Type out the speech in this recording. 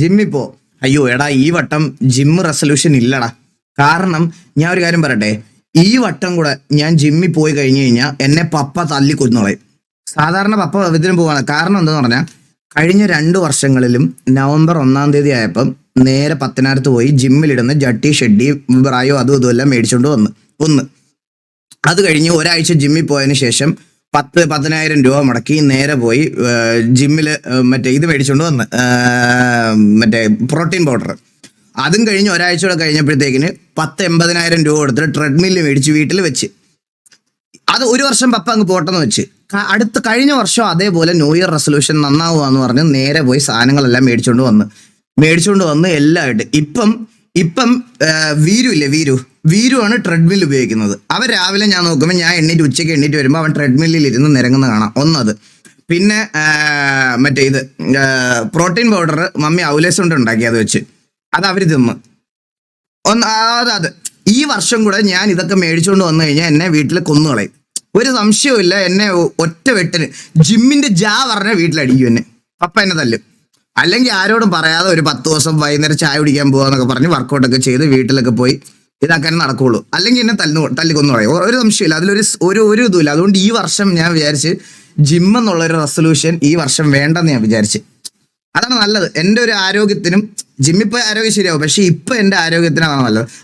ജിമ്മിൽ പോ. അയ്യോ എടാ ഈ വട്ടം ജിമ്മ് റെസൊല്യൂഷൻ ഇല്ലടാ. കാരണം ഞാൻ ഒരു കാര്യം പറയട്ടെ, ഈ വട്ടം കൂടെ ഞാൻ ജിമ്മിൽ പോയി കഴിഞ്ഞു കഴിഞ്ഞാൽ എന്നെ പപ്പ തല്ലി കൊന്നുകളയും. സാധാരണ പപ്പ ഇതിന് പോവാണ്. കാരണം എന്താന്ന് പറഞ്ഞാൽ കഴിഞ്ഞ 2 വർഷങ്ങളിലും നവംബർ 1-ാം തീയതി ആയപ്പം നേരെ പത്തനാപുരത്ത് പോയി ജിമ്മിലിടുന്ന ജട്ടി ഷെഡ്ഡി ബ്രായോ അതും ഇതുമെല്ലാം മേടിച്ചോണ്ട് വന്ന് അത് കഴിഞ്ഞ് ഒരാഴ്ച ജിമ്മിൽ പോയതിന് ശേഷം 10,000 രൂപ മുടക്കി നേരെ പോയി ജിമ്മിൽ മറ്റേ ഇത് മേടിച്ചോണ്ട് മറ്റേ പ്രോട്ടീൻ പൗഡർ. അതും കഴിഞ്ഞ് ഒരാഴ്ച കൂടെ കഴിഞ്ഞപ്പോഴത്തേക്കിന് 80,000 രൂപ കൊടുത്തിട്ട് ട്രെഡ്മില്ല് മേടിച്ച് വീട്ടിൽ വെച്ച്. അത് 1 വർഷം പപ്പ അങ്ങ് പോട്ടെന്ന് വെച്ച്. കഴിഞ്ഞ വർഷം അതേപോലെ ന്യൂ ഇയർ റെസൊല്യൂഷൻ നന്നാവുകയെന്ന് പറഞ്ഞ് നേരെ പോയി സാധനങ്ങളെല്ലാം മേടിച്ചോണ്ട് വന്ന് എല്ലാമായിട്ട് ഇപ്പം വീരു ആണ് ട്രെഡ്മിൽ ഉപയോഗിക്കുന്നത്. അവൻ രാവിലെ ഞാൻ നോക്കുമ്പോൾ ഞാൻ ഉച്ചയ്ക്ക് എണ്ണീറ്റ് വരുമ്പോൾ അവൻ ട്രെഡ്മില്ലിൽ ഇരുന്ന് നിരങ്ങുന്ന കാണാം. ഒന്നത്. പിന്നെ മറ്റേ ഇത് പ്രോട്ടീൻ പൗഡർ മമ്മി ഔലേസ് കൊണ്ട് ഉണ്ടാക്കി, അത് വെച്ച് അത് അവർ തിന്ന് അത് ഈ വർഷം കൂടെ ഞാൻ ഇതൊക്കെ മേടിച്ചുകൊണ്ട് വന്നു കഴിഞ്ഞാൽ എന്നെ വീട്ടിൽ കൊന്നുകളയും. ഒരു സംശയവും എന്നെ ഒറ്റ വെട്ടിന് ജിമ്മിന്റെ പറഞ്ഞ വീട്ടിലടിക്കും എന്നെ. പപ്പ എന്നെ തല്ലും. അല്ലെങ്കിൽ ആരോടും പറയാതെ ഒരു 10 ദിവസം വൈകുന്നേരം ചായ കുടിക്കാൻ പോകാന്നൊക്കെ പറഞ്ഞ് വർക്കൗട്ടൊക്കെ ചെയ്ത് വീട്ടിലൊക്കെ പോയി ഇതാക്കാൻ നടക്കുള്ളൂ. അല്ലെങ്കിൽ എന്നെ തല്ലിക്കൊന്നു പറയും. ഒരു സംശയമില്ല, അതിലൊരു ഇതുമില്ല. അതുകൊണ്ട് ഈ വർഷം ഞാൻ വിചാരിച്ച് ജിമ്മെന്നുള്ളൊരു റെസൊല്യൂഷൻ ഈ വർഷം വേണ്ടെന്ന് ഞാൻ വിചാരിച്ച്. അതാണ് നല്ലത്. എൻ്റെ ഒരു ആരോഗ്യത്തിനും. ജിമ്മിൽ പോയി ആരോഗ്യം ശരിയാവും, പക്ഷെ ഇപ്പൊ എൻ്റെ ആരോഗ്യത്തിനാണ് നല്ലത്.